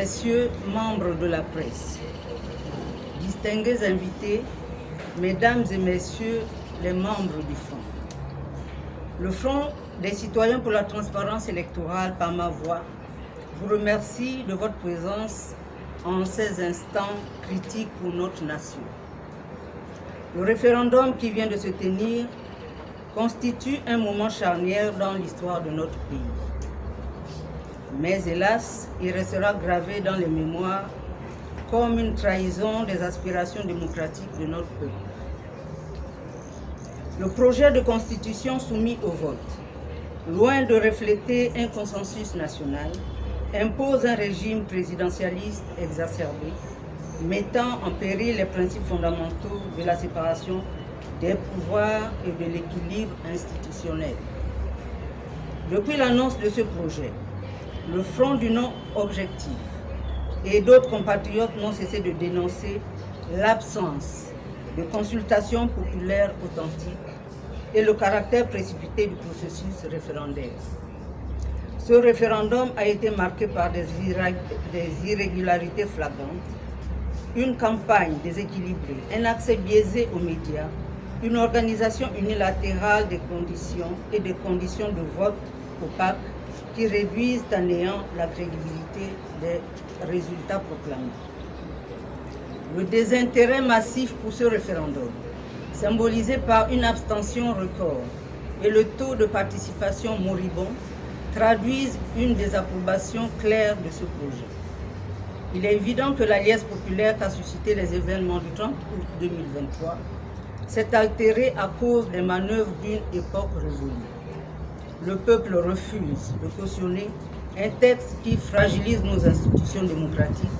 messieurs, membres de la presse, distingués invités, mesdames et messieurs, les membres du Front. Le Front des citoyens pour la transparence électorale, par ma voix, vous remercie de votre présence en ces instants critiques pour notre nation. Le référendum qui vient de se tenir constitue un moment charnière dans l'histoire de notre pays. Mais hélas, il restera gravé dans les mémoires comme une trahison des aspirations démocratiques de notre peuple. Le projet de constitution soumis au vote, loin de refléter un consensus national, impose un régime présidentialiste exacerbé, mettant en péril les principes fondamentaux de la séparation des pouvoirs et de l'équilibre institutionnel. Depuis l'annonce de ce projet, le Front du non-objectif et d'autres compatriotes n'ont cessé de dénoncer l'absence de consultation populaire authentique et le caractère précipité du processus référendaire. Ce référendum a été marqué par des irrégularités flagrantes, une campagne déséquilibrée, un accès biaisé aux médias, une organisation unilatérale des conditions et des conditions de vote opaques qui réduisent à néant la crédibilité des résultats proclamés. Le désintérêt massif pour ce référendum, symbolisé par une abstention record et le taux de participation moribond, traduisent une désapprobation claire de ce projet. Il est évident que la liesse populaire qu'a suscité les événements du 30 août 2023 s'est altérée à cause des manœuvres d'une époque révolue. Le peuple refuse de cautionner un texte qui fragilise nos institutions démocratiques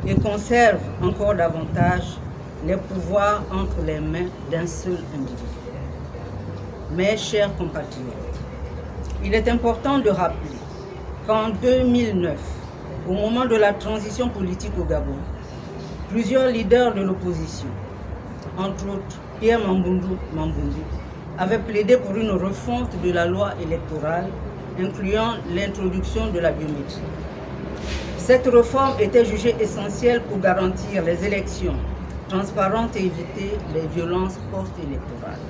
et conserve encore davantage les pouvoirs entre les mains d'un seul individu. Mes chers compatriotes, il est important de rappeler qu'en 2009, au moment de la transition politique au Gabon, plusieurs leaders de l'opposition, entre autres Pierre Mamboundou Mamboundou, avaient plaidé pour une refonte de la loi électorale incluant l'introduction de la biométrie. Cette réforme était jugée essentielle pour garantir les élections transparentes et éviter les violences post-électorales.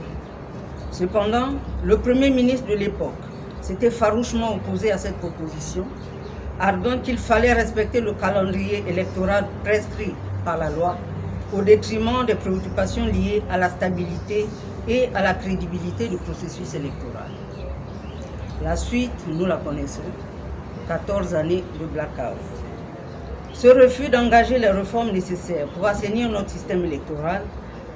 Cependant, le Premier ministre de l'époque s'était farouchement opposé à cette proposition, arguant qu'il fallait respecter le calendrier électoral prescrit par la loi au détriment des préoccupations liées à la stabilité et à la crédibilité du processus électoral. La suite, nous la connaissons, 14 années de blackout. Ce refus d'engager les réformes nécessaires pour assainir notre système électoral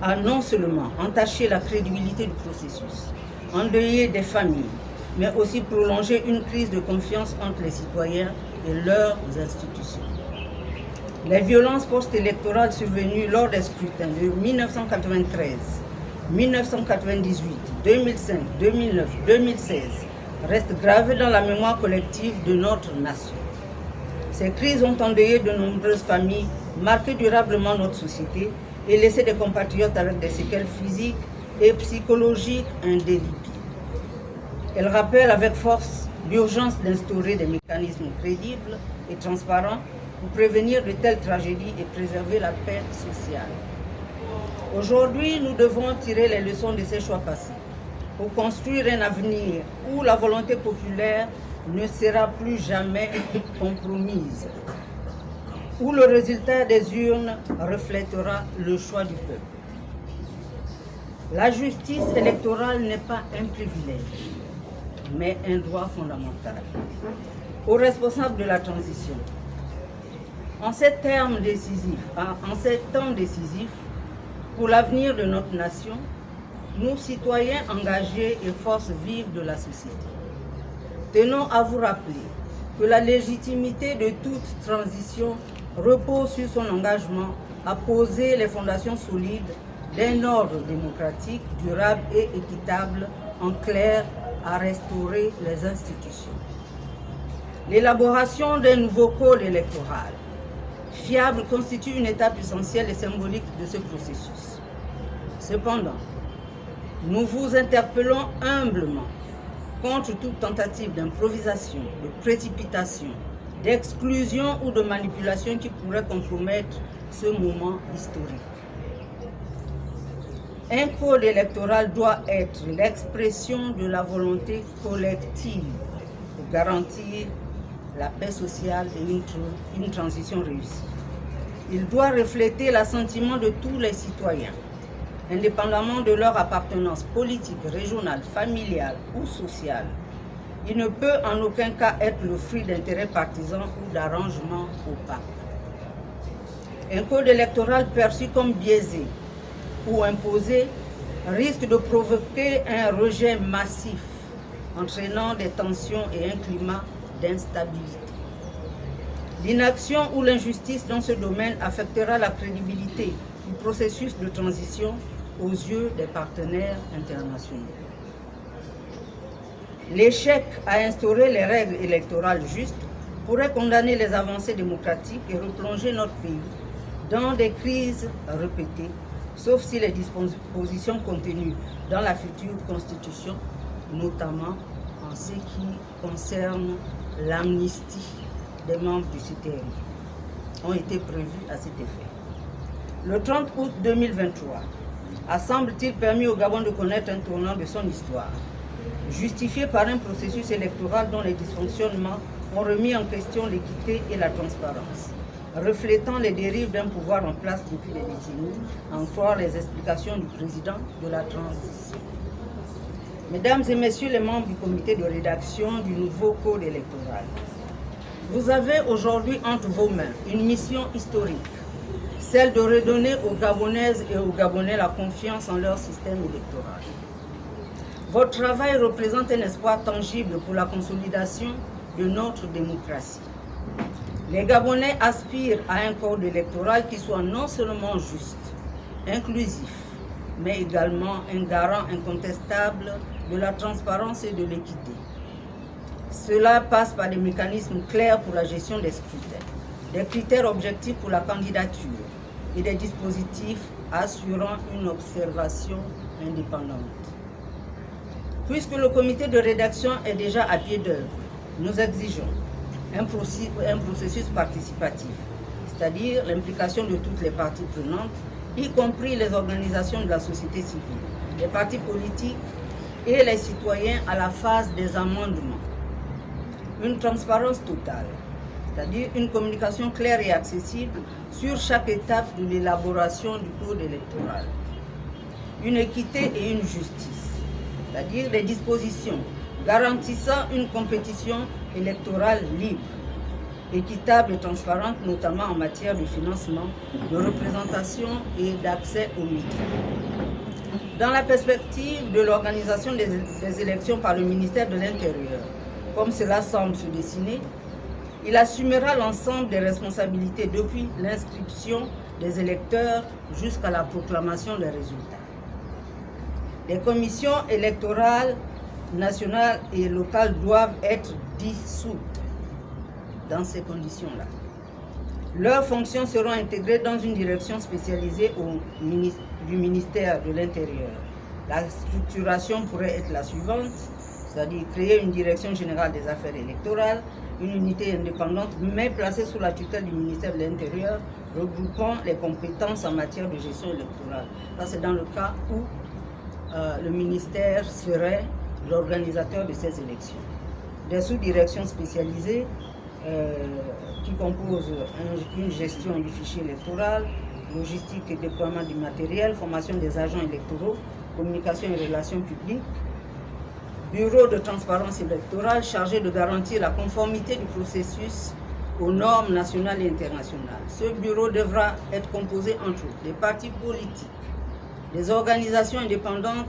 a non seulement entaché la crédibilité du processus, endeuillé des familles, mais aussi prolongé une crise de confiance entre les citoyens et leurs institutions. Les violences post-électorales survenues lors des scrutins de 1993, 1998, 2005, 2009, 2016 restent gravées dans la mémoire collective de notre nation. Ces crises ont endeuillé de nombreuses familles, marqué durablement notre société et laissé des compatriotes avec des séquelles physiques et psychologiques indélébiles. Elles rappellent avec force l'urgence d'instaurer des mécanismes crédibles et transparents pour prévenir de telles tragédies et préserver la paix sociale. Aujourd'hui, nous devons tirer les leçons de ces choix passés pour construire un avenir où la volonté populaire ne sera plus jamais compromise, où le résultat des urnes reflètera le choix du peuple. La justice électorale n'est pas un privilège, mais un droit fondamental. Aux responsables de la transition, en ces temps décisifs pour l'avenir de notre nation, nous, citoyens engagés et forces vives de la société, tenons à vous rappeler que la légitimité de toute transition repose sur son engagement à poser les fondations solides d'un ordre démocratique, durable et équitable, en clair, à restaurer les institutions. L'élaboration d'un nouveau code électoral fiable constitue une étape essentielle et symbolique de ce processus. Cependant, nous vous interpellons humblement contre toute tentative d'improvisation, de précipitation, d'exclusion ou de manipulation qui pourraient compromettre ce moment historique. Un code électoral doit être l'expression de la volonté collective pour garantir la paix sociale et une transition réussie. Il doit refléter l'assentiment de tous les citoyens, indépendamment de leur appartenance politique, régionale, familiale ou sociale. Il ne peut en aucun cas être le fruit d'intérêts partisans ou d'arrangements opaques. Un code électoral perçu comme biaisé ou imposé risque de provoquer un rejet massif, entraînant des tensions et un climat d'instabilité. L'inaction ou l'injustice dans ce domaine affectera la crédibilité du processus de transition aux yeux des partenaires internationaux. L'échec à instaurer les règles électorales justes pourrait condamner les avancées démocratiques et replonger notre pays dans des crises répétées, sauf si les dispositions contenues dans la future Constitution, notamment en ce qui concerne l'amnistie des membres du CTRI, ont été prévues à cet effet. Le 30 août 2023 a, semble-t-il, permis au Gabon de connaître un tournant de son histoire, justifié par un processus électoral dont les dysfonctionnements ont remis en question l'équité et la transparence, reflétant les dérives d'un pouvoir en place depuis des décennies, en croire les explications du président de la transition. Mesdames et messieurs les membres du comité de rédaction du nouveau code électoral, vous avez aujourd'hui entre vos mains une mission historique, celle de redonner aux Gabonaises et aux Gabonais la confiance en leur système électoral. Votre travail représente un espoir tangible pour la consolidation de notre démocratie. Les Gabonais aspirent à un code électoral qui soit non seulement juste, inclusif, mais également un garant incontestable de la transparence et de l'équité. Cela passe par des mécanismes clairs pour la gestion des scrutins, des critères objectifs pour la candidature et des dispositifs assurant une observation indépendante. Puisque le comité de rédaction est déjà à pied d'œuvre, nous exigeons un processus participatif, c'est-à-dire l'implication de toutes les parties prenantes, y compris les organisations de la société civile, les partis politiques et les citoyens à la phase des amendements. Une transparence totale, c'est-à-dire une communication claire et accessible sur chaque étape de l'élaboration du code électoral. Une équité et une justice, c'est-à-dire des dispositions garantissant une compétition électorale libre, équitable et transparente, notamment en matière de financement, de représentation et d'accès aux médias. Dans la perspective de l'organisation des élections par le ministère de l'Intérieur, comme cela semble se dessiner, il assumera l'ensemble des responsabilités depuis l'inscription des électeurs jusqu'à la proclamation des résultats. Les commissions électorales nationales et locales doivent être dissoutes dans ces conditions-là. Leurs fonctions seront intégrées dans une direction spécialisée du ministère de l'Intérieur. La structuration pourrait être la suivante, c'est-à-dire créer une direction générale des affaires électorales, une unité indépendante mais placée sous la tutelle du ministère de l'Intérieur, regroupant les compétences en matière de gestion électorale. Ça, c'est dans le cas où le ministère serait l'organisateur de ces élections. Des sous-directions spécialisées qui composent une gestion du fichier électoral, logistique et déploiement du matériel, formation des agents électoraux, communication et relations publiques, bureau de transparence électorale chargé de garantir la conformité du processus aux normes nationales et internationales. Ce bureau devra être composé entre des partis politiques, des organisations indépendantes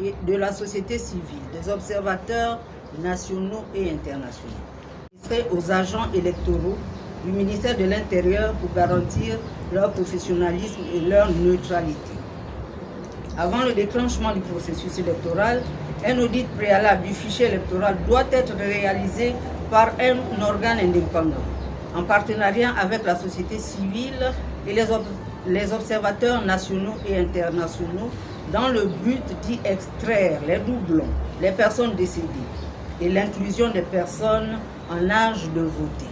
et de la société civile, des observateurs nationaux et internationaux. Il serait aux agents électoraux du ministère de l'Intérieur pour garantir leur professionnalisme et leur neutralité. Avant le déclenchement du processus électoral, un audit préalable du fichier électoral doit être réalisé par un organe indépendant, en partenariat avec la société civile et les observateurs nationaux et internationaux, dans le but d'y extraire les doublons, les personnes décédées et l'inclusion des personnes en âge de voter.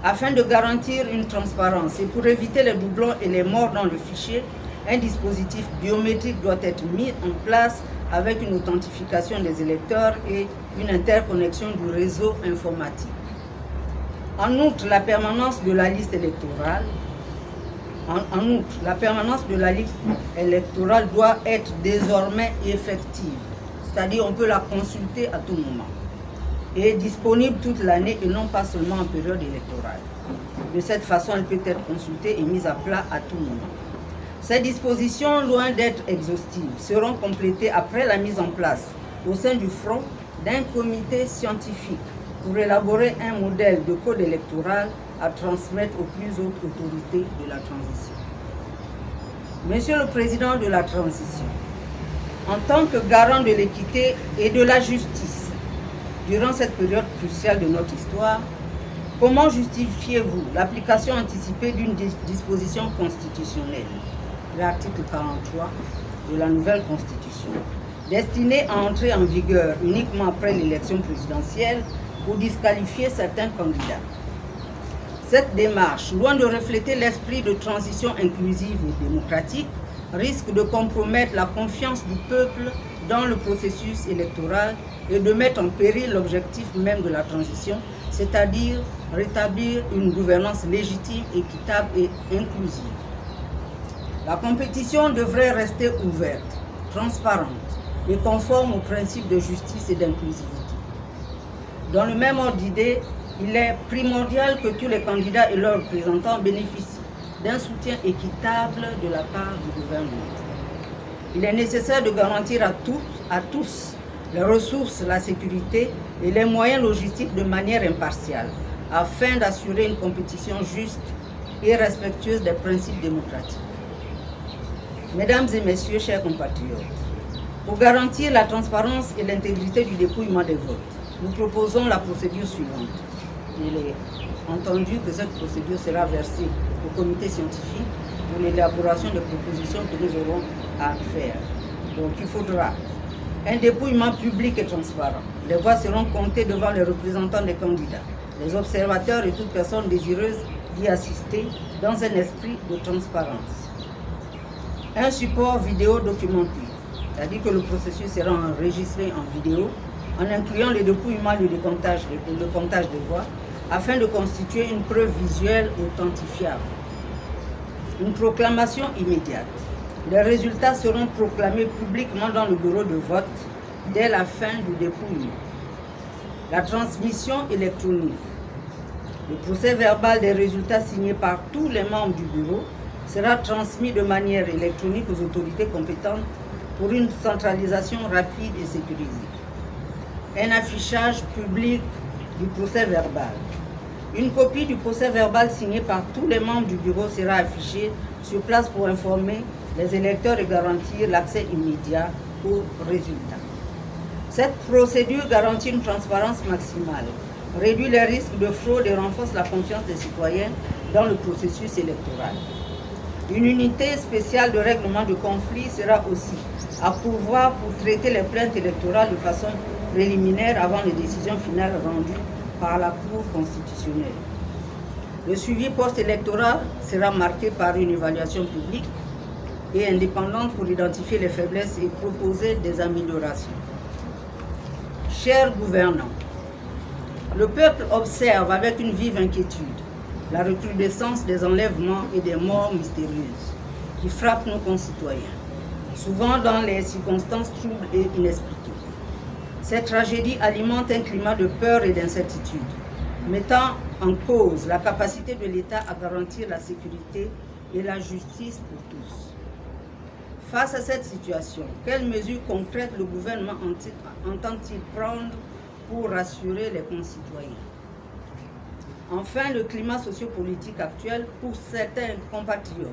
Afin de garantir une transparence et pour éviter les doublons et les morts dans le fichier, un dispositif biométrique doit être mis en place avec une authentification des électeurs et une interconnexion du réseau informatique. En outre, la permanence de la liste électorale doit être désormais effective, c'est-à-dire on peut la consulter à tout moment et disponible toute l'année et non pas seulement en période électorale. De cette façon, elle peut être consultée et mise à plat à tout moment. Ces dispositions, loin d'être exhaustives, seront complétées après la mise en place au sein du front d'un comité scientifique pour élaborer un modèle de code électoral à transmettre aux plus hautes autorités de la transition. Monsieur le Président de la transition, en tant que garant de l'équité et de la justice, durant cette période cruciale de notre histoire, comment justifiez-vous l'application anticipée d'une disposition constitutionnelle, l'article 43 de la nouvelle Constitution, destinée à entrer en vigueur uniquement après l'élection présidentielle pour disqualifier certains candidats? Cette démarche, loin de refléter l'esprit de transition inclusive et démocratique, risque de compromettre la confiance du peuple dans le processus électoral et de mettre en péril l'objectif même de la transition, c'est-à-dire rétablir une gouvernance légitime, équitable et inclusive. La compétition devrait rester ouverte, transparente et conforme aux principes de justice et d'inclusivité. Dans le même ordre d'idée, il est primordial que tous les candidats et leurs représentants bénéficient d'un soutien équitable de la part du gouvernement. Il est nécessaire de garantir à tous les ressources, la sécurité et les moyens logistiques de manière impartiale, afin d'assurer une compétition juste et respectueuse des principes démocratiques. Mesdames et messieurs, chers compatriotes, pour garantir la transparence et l'intégrité du dépouillement des votes, nous proposons la procédure suivante. Il est entendu que cette procédure sera versée au comité scientifique pour l'élaboration des propositions que nous aurons à faire. Donc il faudra un dépouillement public et transparent. Les voix seront comptées devant les représentants des candidats, les observateurs et toute personne désireuse d'y assister dans un esprit de transparence. Un support vidéo documenté, c'est-à-dire que le processus sera enregistré en vidéo en incluant le dépouillement et le comptage des voix afin de constituer une preuve visuelle authentifiable. Une proclamation immédiate. Les résultats seront proclamés publiquement dans le bureau de vote dès la fin du dépouillement. La transmission électronique. Le procès verbal des résultats signés par tous les membres du bureau sera transmis de manière électronique aux autorités compétentes pour une centralisation rapide et sécurisée. Un affichage public du procès verbal. Une copie du procès verbal signé par tous les membres du bureau sera affichée sur place pour informer les électeurs et garantir l'accès immédiat aux résultats. Cette procédure garantit une transparence maximale, réduit les risques de fraude et renforce la confiance des citoyens dans le processus électoral. Une unité spéciale de règlement de conflits sera aussi à pourvoir pour traiter les plaintes électorales de façon préliminaire avant les décisions finales rendues par la Cour constitutionnelle. Le suivi post-électoral sera marqué par une évaluation publique et indépendante pour identifier les faiblesses et proposer des améliorations. Chers gouvernants, le peuple observe avec une vive inquiétude la recrudescence des enlèvements et des morts mystérieuses qui frappent nos concitoyens, souvent dans les circonstances troubles et inexpliquées. Cette tragédie alimente un climat de peur et d'incertitude, mettant en cause la capacité de l'État à garantir la sécurité et la justice pour tous. Face à cette situation, quelles mesures concrètes le gouvernement entend-il prendre pour rassurer les concitoyens? Enfin, le climat sociopolitique actuel pousse certains compatriotes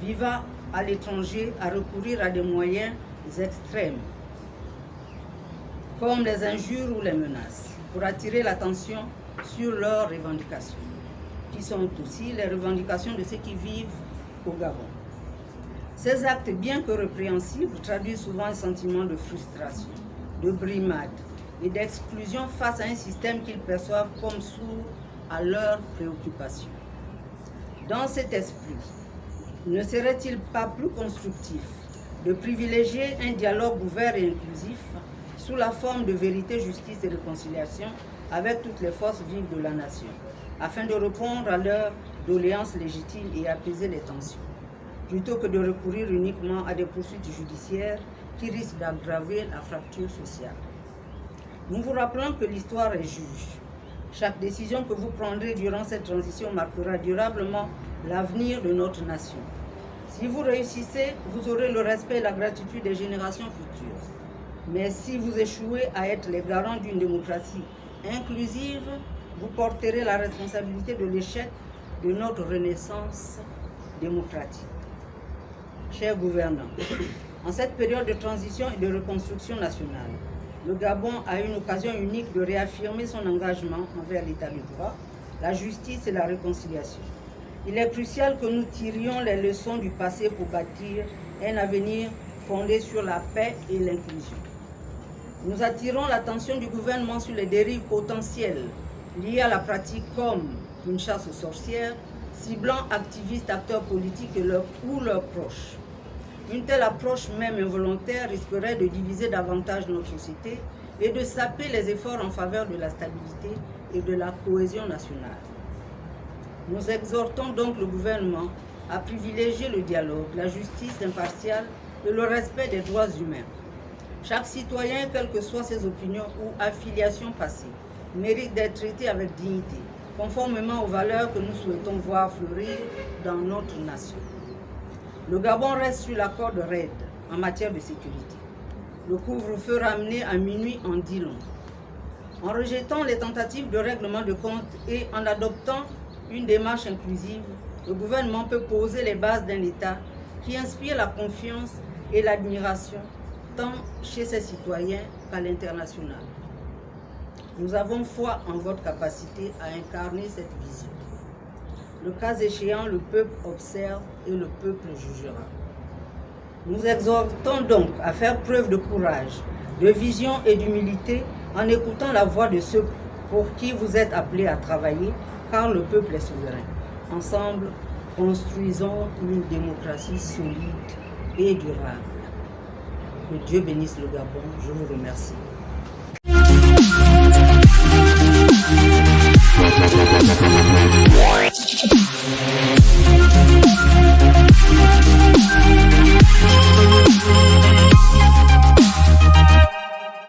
vivant à l'étranger à recourir à des moyens extrêmes, comme les injures ou les menaces, pour attirer l'attention sur leurs revendications, qui sont aussi les revendications de ceux qui vivent au Gabon. Ces actes, bien que répréhensibles, traduisent souvent un sentiment de frustration, de brimade et d'exclusion face à un système qu'ils perçoivent comme sourd à leurs préoccupations. Dans cet esprit, ne serait-il pas plus constructif de privilégier un dialogue ouvert et inclusif sous la forme de vérité, justice et réconciliation avec toutes les forces vives de la nation, afin de répondre à leurs doléances légitimes et apaiser les tensions, plutôt que de recourir uniquement à des poursuites judiciaires qui risquent d'aggraver la fracture sociale. Nous vous rappelons que l'histoire est juge. Chaque décision que vous prendrez durant cette transition marquera durablement l'avenir de notre nation. Si vous réussissez, vous aurez le respect et la gratitude des générations futures. Mais si vous échouez à être les garants d'une démocratie inclusive, vous porterez la responsabilité de l'échec de notre renaissance démocratique. Chers gouvernants, en cette période de transition et de reconstruction nationale, le Gabon a une occasion unique de réaffirmer son engagement envers l'État de droit, la justice et la réconciliation. Il est crucial que nous tirions les leçons du passé pour bâtir un avenir fondé sur la paix et l'inclusion. Nous attirons l'attention du gouvernement sur les dérives potentielles liées à la pratique comme une chasse aux sorcières, ciblant activistes, acteurs politiques ou leurs proches. Une telle approche, même involontaire, risquerait de diviser davantage notre société et de saper les efforts en faveur de la stabilité et de la cohésion nationale. Nous exhortons donc le gouvernement à privilégier le dialogue, la justice impartiale et le respect des droits humains. Chaque citoyen, quelles que soient ses opinions ou affiliations passées, mérite d'être traité avec dignité, conformément aux valeurs que nous souhaitons voir fleurir dans notre nation. Le Gabon reste sur l'accord de RAID en matière de sécurité. Le couvre-feu ramené à minuit en dit long. En rejetant les tentatives de règlement de compte et en adoptant une démarche inclusive, le gouvernement peut poser les bases d'un État qui inspire la confiance et l'admiration tant chez ses citoyens qu'à l'international. Nous avons foi en votre capacité à incarner cette vision. Le cas échéant, le peuple observe et le peuple jugera. Nous exhortons donc à faire preuve de courage, de vision et d'humilité en écoutant la voix de ceux pour qui vous êtes appelés à travailler, car le peuple est souverain. Ensemble, construisons une démocratie solide et durable. Que Dieu bénisse le Gabon. Je vous remercie. What?